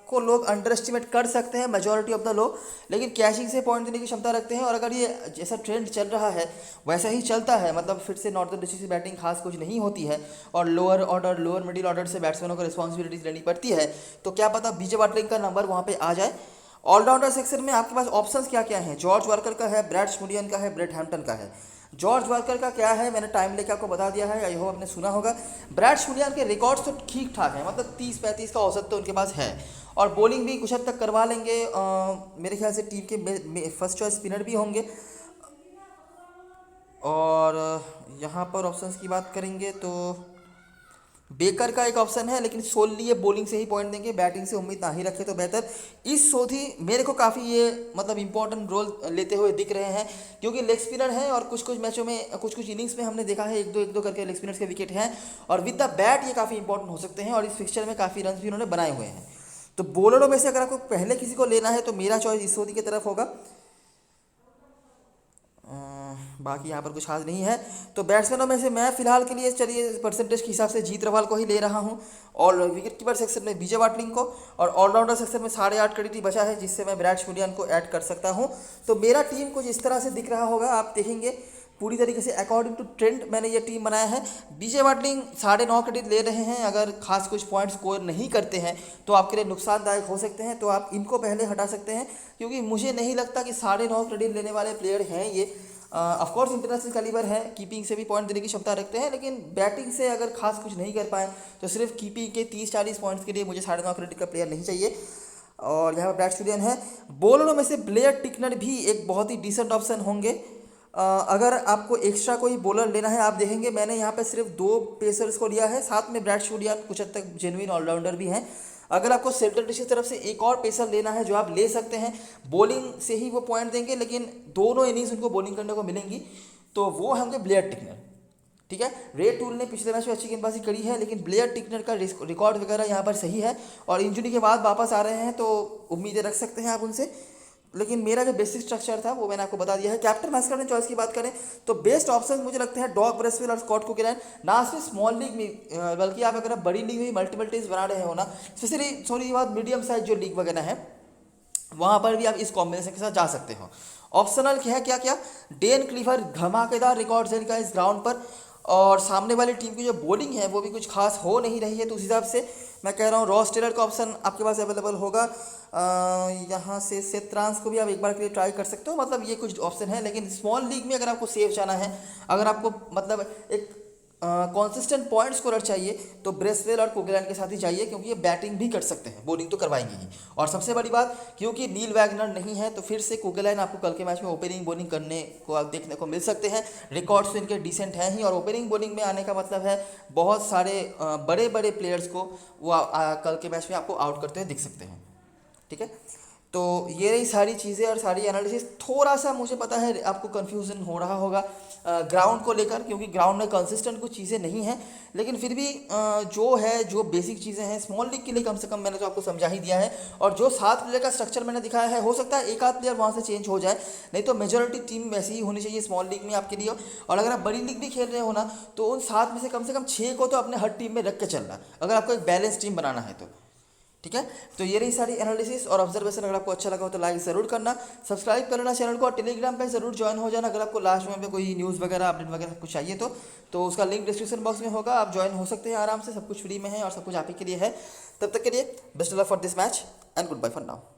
को लोग अंडर एस्टिमेट कर सकते हैं, मेजॉरिटी ऑफ द लोग, लेकिन कैचिंग से पॉइंट देने की क्षमता रखते हैं। और अगर ये जैसा ट्रेंड चल रहा है वैसा ही चलता है, मतलब फिर से नॉर्थन डिस्ट्रिक्ट की बैटिंग खास कुछ नहीं होती है और lower order lower middle order से बैट्समैनों को रिस्पॉन्सिबिलिटीज लेनी पड़ती है, तो क्या पता बीजे वाटलिंग का नंबर वहाँ पे आ जाए। ऑलराउंडर सेक्शन में आपके पास ऑप्शंस क्या क्या हैं? जॉर्ज वार्कर का है, ब्रैड स्मुडियन का है, ब्रेट हैम्पटन का है। जॉर्ज वार्कर का क्या है, मैंने टाइम लेके आपको बता दिया है, आई होप आपने सुना होगा। ब्रैड स्मुडियन के रिकॉर्ड्स तो ठीक ठाक हैं, मतलब 30-35 का औसत तो उनके पास है और बॉलिंग भी कुछ हद तक करवा लेंगे। मेरे ख्याल से टीम के फर्स्ट चॉइस स्पिनर भी होंगे। और यहाँ पर ऑप्शंस की बात करेंगे तो बेकर का एक ऑप्शन है, लेकिन सोलली ये बॉलिंग से ही पॉइंट देंगे, बैटिंग से उम्मीद ना ही रखे तो बेहतर। इस सोधी मेरे को काफ़ी ये मतलब इंपॉर्टेंट रोल लेते हुए दिख रहे हैं, क्योंकि लेग स्पिनर है और कुछ कुछ मैचों में कुछ कुछ इनिंग्स में हमने देखा है एक दो करके लेग स्पिनर्स के विकेट हैं और विद द बैट ये काफ़ी इंपॉर्टेंट हो सकते हैं और इस फिक्सचर में काफ़ी रन भी उन्होंने बनाए हुए हैं। तो बॉलरों में से अगर आपको पहले किसी को लेना है तो मेरा चॉइस इस सोधी की तरफ होगा। बाकी यहाँ पर कुछ खास नहीं है। तो बैट्समैनों में से मैं फिलहाल के लिए चलिए परसेंटेज के हिसाब से जीत रवाल को ही ले रहा हूँ, और विकेट कीपर सेक्शन में बीजे वाटलिंग को, और ऑलराउंडर सेक्शन में 8.5 क्रेडिट बचा है जिससे मैं ब्रैड स्मुडियन को ऐड कर सकता हूँ। तो मेरा टीम कुछ इस तरह से दिख रहा होगा, आप देखेंगे पूरी तरीके से अकॉर्डिंग टू ट्रेंड मैंने ये टीम बनाया है। बीजे वाटलिंग 9.5 क्रेडिट ले रहे हैं, अगर खास कुछ पॉइंट स्कोर नहीं करते हैं तो आपके लिए नुकसानदायक हो सकते हैं, तो आप इनको पहले हटा सकते हैं, क्योंकि मुझे नहीं लगता कि 9.5 क्रेडिट लेने वाले प्लेयर हैं ये। ऑफकोर्स इंटरनेशनल कैलिबर है, कीपिंग से भी पॉइंट देने की क्षमता रखते हैं, लेकिन बैटिंग से अगर खास कुछ नहीं कर पाए तो सिर्फ कीपिंग के 30-40 पॉइंट्स के लिए मुझे 9.5 क्रेडिट का प्लेयर नहीं चाहिए। और यहाँ पर ब्रैड स्मुडियन है। बॉलरों में से ब्लेयर टिकनर भी एक बहुत ही डिसेंट ऑप्शन होंगे। अगर आपको एक्स्ट्रा कोई बॉलर लेना है, आप देखेंगे मैंने यहाँ पे सिर्फ 2 पेसर्स को लिया है, साथ में ब्रैड स्मुडियन कुछ हद तक जेन्युइन ऑलराउंडर भी हैं। अगर आपको सेंट्रल डिस्ट्रिक्ट की तरफ से एक और पेसर लेना है जो आप ले सकते हैं, बॉलिंग से ही वो पॉइंट देंगे लेकिन दोनों इनिंग्स उनको बॉलिंग करने को मिलेंगी, तो वो होंगे ब्लेयर टिकनर। ठीक है, रे टूल ने पिछले मैच में अच्छी गेंदबाजी करी है, लेकिन ब्लेयर टिकनर का रिकॉर्ड वगैरह यहाँ पर सही है और इंजरी के बाद वापस आ रहे हैं, तो उम्मीदें रख सकते हैं आप उनसे। लेकिन मेरा जो बेसिक स्ट्रक्चर था वो मैंने आपको बता दिया है। कैप्टन वाइस कैप्टन चॉइस की बात करें तो बेस्ट ऑप्शन मुझे लगते हैं डॉग ब्रेसवेल और स्कॉट कुकरैन, ना सिर्फ स्मॉल लीग में बल्कि आप अगर बड़ी लीग में मल्टीपल टेस्ट बना रहे हो ना, स्पेशली सॉरी बात मीडियम साइज जो लीग वगैरह है वहाँ पर भी आप इस कॉम्बिनेशन के साथ जा सकते हो। ऑप्शनल क्या है, क्या क्या डेन क्लीवर धमाकेदार रिकॉर्ड्स है इनका इस ग्राउंड पर, और सामने वाली टीम की जो बॉलिंग है वो भी कुछ खास हो नहीं रही है, तो उस हिसाब से मैं कह रहा हूँ रॉस टेलर का ऑप्शन आपके पास अवेलेबल होगा। यहाँ से सेत्रांस को भी आप एक बार के लिए ट्राई कर सकते हो, मतलब ये कुछ ऑप्शन है। लेकिन स्मॉल लीग में अगर आपको सेफ जाना है, अगर आपको मतलब एक कॉन्सिस्टेंट पॉइंट स्कोरर चाहिए तो ब्रेसवेल और कुगलैंड के साथ ही चाहिए, क्योंकि ये बैटिंग भी कर सकते हैं, बॉलिंग तो करवाएंगे ही। और सबसे बड़ी बात, क्योंकि नील वैगनर नहीं है तो फिर से कुगलैंड आपको कल के मैच में ओपनिंग बॉलिंग करने को आप देखने को मिल सकते हैं। रिकॉर्ड्स तो इनके डिसेंट हैं ही, और ओपनिंग बॉलिंग में आने का मतलब है बहुत सारे बड़े बड़े प्लेयर्स को वो कल के मैच में आपको आउट करते हुए दिख सकते हैं। ठीक है, तो ये रही सारी चीज़ें और सारी एनालिसिस। थोड़ा सा मुझे पता है आपको कन्फ्यूज़न हो रहा होगा ग्राउंड को लेकर, क्योंकि ग्राउंड में कंसिस्टेंट कुछ चीज़ें नहीं हैं, लेकिन फिर भी जो बेसिक चीज़ें हैं स्मॉल लीग के लिए कम से कम मैंने तो आपको समझा ही दिया है। और जो 7 प्लेयर का स्ट्रक्चर मैंने दिखाया है, हो सकता है एक आध प्लेयर वहाँ से चेंज हो जाए, नहीं तो मेजॉरिटी टीम वैसी ही होनी चाहिए स्मॉल लीग में आपके लिए। और अगर आप बड़ी लीग भी खेल रहे हो ना, तो उन 7 में से कम 6 को तो अपने हर टीम में रख के चलना, अगर आपको एक बैलेंस टीम बनाना है तो। ठीक है, तो ये रही सारी एनालिसिस और ऑब्जर्वेशन। अगर आपको अच्छा लगा हो तो लाइक ज़रूर करना, सब्सक्राइब कर लेना चैनल को, और टेलीग्राम पे ज़रूर ज्वाइन हो जाना। अगर आपको लास्ट में कोई न्यूज़ वगैरह अपडेट वगैरह कुछ चाहिए तो उसका लिंक डिस्क्रिप्शन बॉक्स में होगा, आप ज्वाइन हो सकते हैं आराम से, सब कुछ फ्री में है और सब कुछ आप ही के लिए है। तब तक के लिए best of luck for this match and good bye for now.